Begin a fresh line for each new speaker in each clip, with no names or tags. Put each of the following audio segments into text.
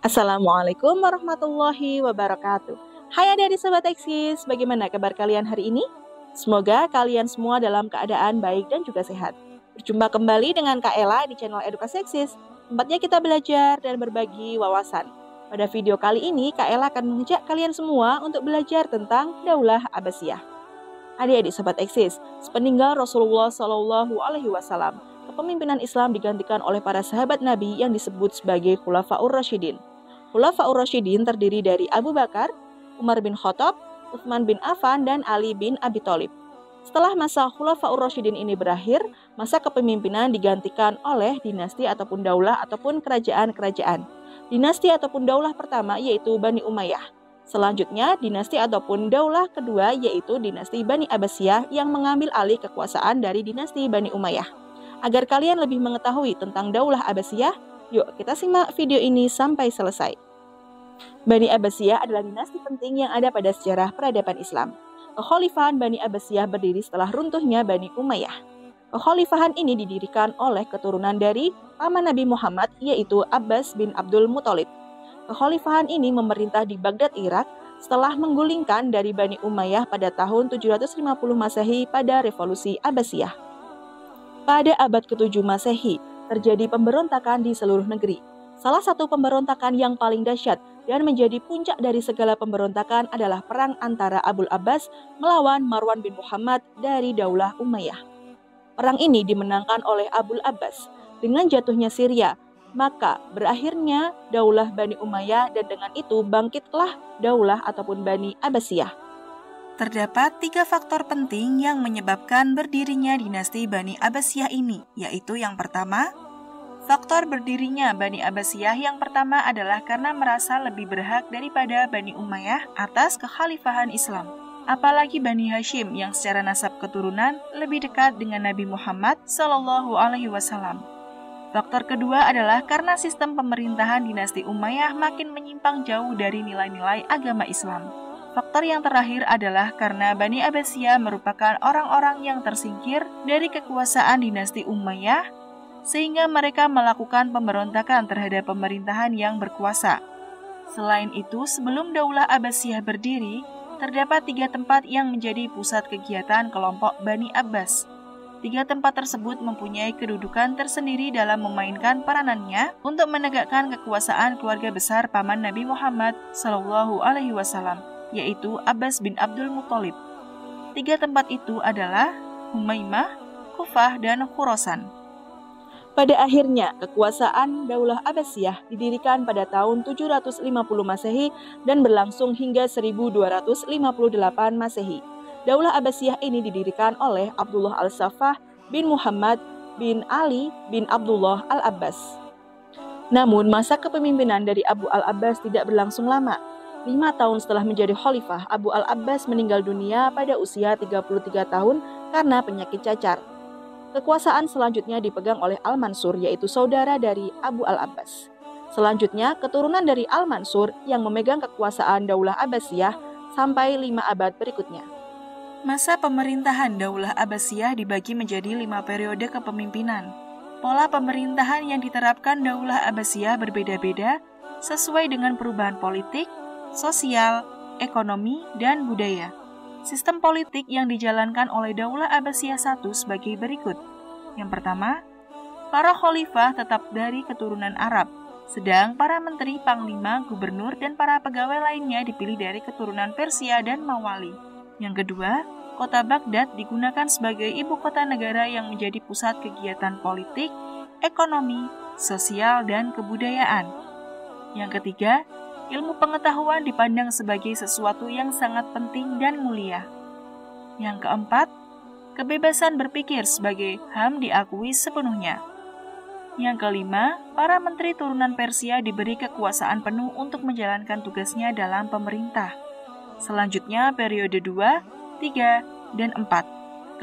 Assalamualaikum warahmatullahi wabarakatuh. Hai adik-adik Sobat Eksis, bagaimana kabar kalian hari ini? Semoga kalian semua dalam keadaan baik dan juga sehat. Berjumpa kembali dengan Kak Ella di channel Edukasi Eksis. Tempatnya kita belajar dan berbagi wawasan. Pada video kali ini, Kak Ella akan mengajak kalian semua untuk belajar tentang Daulah Abbasiyah. Adik-adik Sobat Eksis, sepeninggal Rasulullah SAW, kepemimpinan Islam digantikan oleh para sahabat Nabi yang disebut sebagai Khulafaur Rasyidin. Khulafaur Rasyidin terdiri dari Abu Bakar, Umar bin Khattab, Utsman bin Affan, dan Ali bin Abi Thalib. Setelah masa Khulafaur Rasyidin ini berakhir, masa kepemimpinan digantikan oleh dinasti ataupun daulah ataupun kerajaan-kerajaan. Dinasti ataupun daulah pertama yaitu Bani Umayyah. Selanjutnya, dinasti ataupun daulah kedua yaitu dinasti Bani Abbasiyah yang mengambil alih kekuasaan dari dinasti Bani Umayyah. Agar kalian lebih mengetahui tentang Daulah Abbasiyah, yuk kita simak video ini sampai selesai. Bani Abbasiyah adalah dinasti penting yang ada pada sejarah peradaban Islam. Kekhalifahan Bani Abbasiyah berdiri setelah runtuhnya Bani Umayyah. Kekhalifahan ini didirikan oleh keturunan dari paman Nabi Muhammad yaitu Abbas bin Abdul Muthalib. Kekhalifahan ini memerintah di Baghdad, Irak setelah menggulingkan dari Bani Umayyah pada tahun 750 Masehi pada Revolusi Abbasiyah. Pada abad ke-7 Masehi, terjadi pemberontakan di seluruh negeri. Salah satu pemberontakan yang paling dahsyat dan menjadi puncak dari segala pemberontakan adalah perang antara Abul Abbas melawan Marwan bin Muhammad dari Daulah Umayyah. Perang ini dimenangkan oleh Abul Abbas. Dengan jatuhnya Syria, maka berakhirnya Daulah Bani Umayyah dan dengan itu bangkitlah Daulah ataupun Bani Abbasiyah.
Terdapat 3 faktor penting yang menyebabkan berdirinya dinasti Bani Abbasiyah ini, yaitu yang pertama, faktor berdirinya Bani Abbasiyah yang pertama adalah karena merasa lebih berhak daripada Bani Umayyah atas kekhalifahan Islam. Apalagi Bani Hashim yang secara nasab keturunan lebih dekat dengan Nabi Muhammad SAW. Faktor kedua adalah karena sistem pemerintahan dinasti Umayyah makin menyimpang jauh dari nilai-nilai agama Islam. Faktor yang terakhir adalah karena Bani Abbasiyah merupakan orang-orang yang tersingkir dari kekuasaan dinasti Umayyah, sehingga mereka melakukan pemberontakan terhadap pemerintahan yang berkuasa. Selain itu, sebelum Daulah Abbasiyah berdiri, terdapat 3 tempat yang menjadi pusat kegiatan kelompok Bani Abbas. 3 tempat tersebut mempunyai kedudukan tersendiri dalam memainkan peranannya untuk menegakkan kekuasaan keluarga besar paman Nabi Muhammad SAW, yaitu Abbas bin Abdul Muthalib. 3 tempat itu adalah Humaimah, Kufah, dan Khurasan.
Pada akhirnya, kekuasaan Daulah Abbasiyah didirikan pada tahun 750 Masehi dan berlangsung hingga 1258 Masehi. Daulah Abbasiyah ini didirikan oleh Abdullah al-Saffah bin Muhammad bin Ali bin Abdullah al-Abbas. Namun, masa kepemimpinan dari Abu al-Abbas tidak berlangsung lama. 5 tahun setelah menjadi khalifah, Abu al-Abbas meninggal dunia pada usia 33 tahun karena penyakit cacar. Kekuasaan selanjutnya dipegang oleh Al-Mansur, yaitu saudara dari Abu al-Abbas. Selanjutnya, keturunan dari Al-Mansur yang memegang kekuasaan Daulah Abbasiyah sampai 5 abad berikutnya.
Masa pemerintahan Daulah Abbasiyah dibagi menjadi 5 periode kepemimpinan. Pola pemerintahan yang diterapkan Daulah Abbasiyah berbeda-beda sesuai dengan perubahan politik, sosial, ekonomi, dan budaya. Sistem politik yang dijalankan oleh Daulah Abbasiyah I sebagai berikut. Yang pertama, para khalifah tetap dari keturunan Arab, sedang para menteri, panglima, gubernur, dan para pegawai lainnya dipilih dari keturunan Persia dan Mawali. Yang kedua, kota Baghdad digunakan sebagai ibu kota negara yang menjadi pusat kegiatan politik, ekonomi, sosial, dan kebudayaan. Yang ketiga, ilmu pengetahuan dipandang sebagai sesuatu yang sangat penting dan mulia. Yang keempat, kebebasan berpikir sebagai HAM diakui sepenuhnya. Yang kelima, para menteri turunan Persia diberi kekuasaan penuh untuk menjalankan tugasnya dalam pemerintah. Selanjutnya, periode 2, 3, dan 4.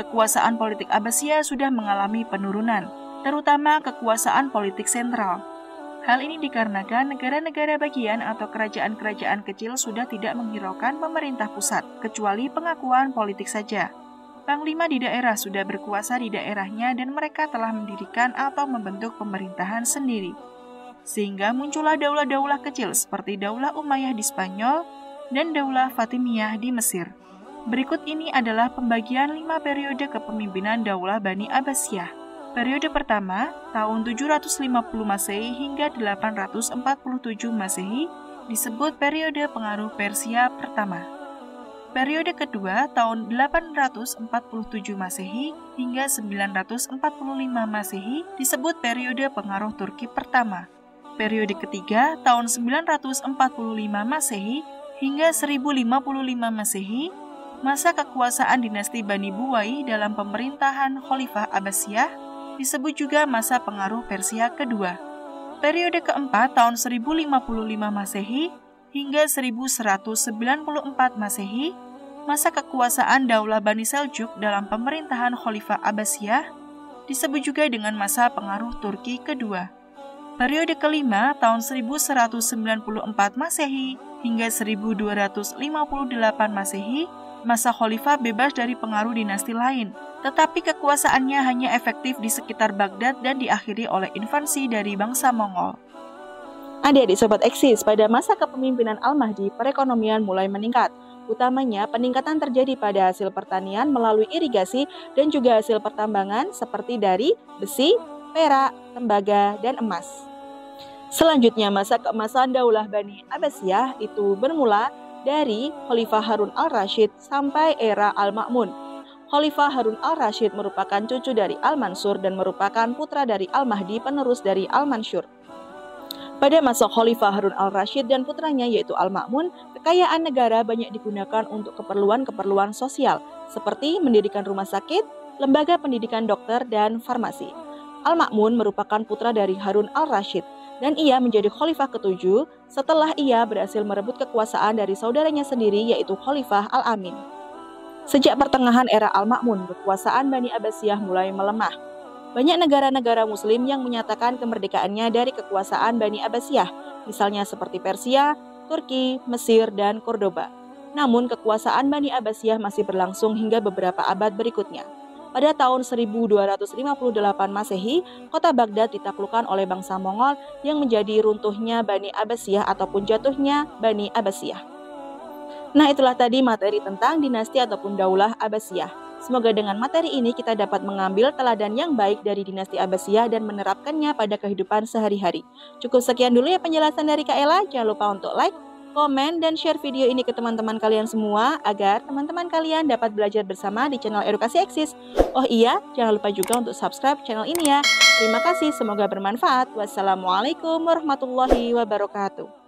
Kekuasaan politik Abbasiyah sudah mengalami penurunan, terutama kekuasaan politik sentral. Hal ini dikarenakan negara-negara bagian atau kerajaan-kerajaan kecil sudah tidak menghiraukan pemerintah pusat, kecuali pengakuan politik saja. Panglima di daerah sudah berkuasa di daerahnya dan mereka telah mendirikan atau membentuk pemerintahan sendiri. sehingga muncullah daulah-daulah kecil seperti Daulah Umayyah di Spanyol dan Daulah Fatimiyah di Mesir. Berikut ini adalah pembagian 5 periode kepemimpinan Daulah Bani Abbasiyah. Periode pertama, tahun 750 Masehi hingga 847 Masehi, disebut periode pengaruh Persia pertama. Periode kedua, tahun 847 Masehi hingga 945 Masehi, disebut periode pengaruh Turki pertama. Periode ketiga, tahun 945 Masehi hingga 1055 Masehi, masa kekuasaan dinasti Bani Buwai dalam pemerintahan Khalifah Abbasiyah, disebut juga masa pengaruh Persia kedua. Periode keempat, tahun 1055 Masehi hingga 1194 Masehi, masa kekuasaan Daulah Bani Seljuk dalam pemerintahan Khalifah Abbasiyah, disebut juga dengan masa pengaruh Turki kedua. Periode kelima, tahun 1194 Masehi hingga 1258 Masehi, masa Khalifah bebas dari pengaruh dinasti lain, tetapi kekuasaannya hanya efektif di sekitar Baghdad dan diakhiri oleh invasi dari bangsa Mongol.
Adik-adik Sobat Eksis, pada masa kepemimpinan Al-Mahdi, perekonomian mulai meningkat. Utamanya, peningkatan terjadi pada hasil pertanian melalui irigasi dan juga hasil pertambangan seperti dari besi, perak, tembaga, dan emas. Selanjutnya, masa keemasan Daulah Bani Abbasiyah itu bermula dari Khalifah Harun al-Rashid sampai era Al-Ma'mun. Khalifah Harun al-Rashid merupakan cucu dari Al-Mansur dan merupakan putra dari Al-Mahdi, penerus dari Al-Mansur. Pada masa Khalifah Harun al-Rashid dan putranya yaitu Al-Ma'mun, kekayaan negara banyak digunakan untuk keperluan-keperluan sosial, seperti mendirikan rumah sakit, lembaga pendidikan dokter, dan farmasi. Al-Ma'mun merupakan putra dari Harun al-Rashid, dan ia menjadi Khalifah ke-7 setelah ia berhasil merebut kekuasaan dari saudaranya sendiri yaitu Khalifah Al-Amin. Sejak pertengahan era Al-Ma'mun, kekuasaan Bani Abbasiyah mulai melemah. Banyak negara-negara Muslim yang menyatakan kemerdekaannya dari kekuasaan Bani Abbasiyah, misalnya seperti Persia, Turki, Mesir, dan Cordoba. Namun, kekuasaan Bani Abbasiyah masih berlangsung hingga beberapa abad berikutnya. Pada tahun 1258 Masehi, kota Baghdad ditaklukkan oleh bangsa Mongol yang menjadi runtuhnya Bani Abbasiyah ataupun jatuhnya Bani Abbasiyah. Nah, itulah tadi materi tentang dinasti ataupun Daulah Abbasiyah. Semoga dengan materi ini kita dapat mengambil teladan yang baik dari dinasti Abbasiyah dan menerapkannya pada kehidupan sehari-hari. Cukup sekian dulu ya penjelasan dari Kak Ella. Jangan lupa untuk like, komen, dan share video ini ke teman-teman kalian semua agar teman-teman kalian dapat belajar bersama di channel Edukasi Eksis. Oh iya, jangan lupa juga untuk subscribe channel ini ya. Terima kasih, semoga bermanfaat. Wassalamualaikum warahmatullahi wabarakatuh.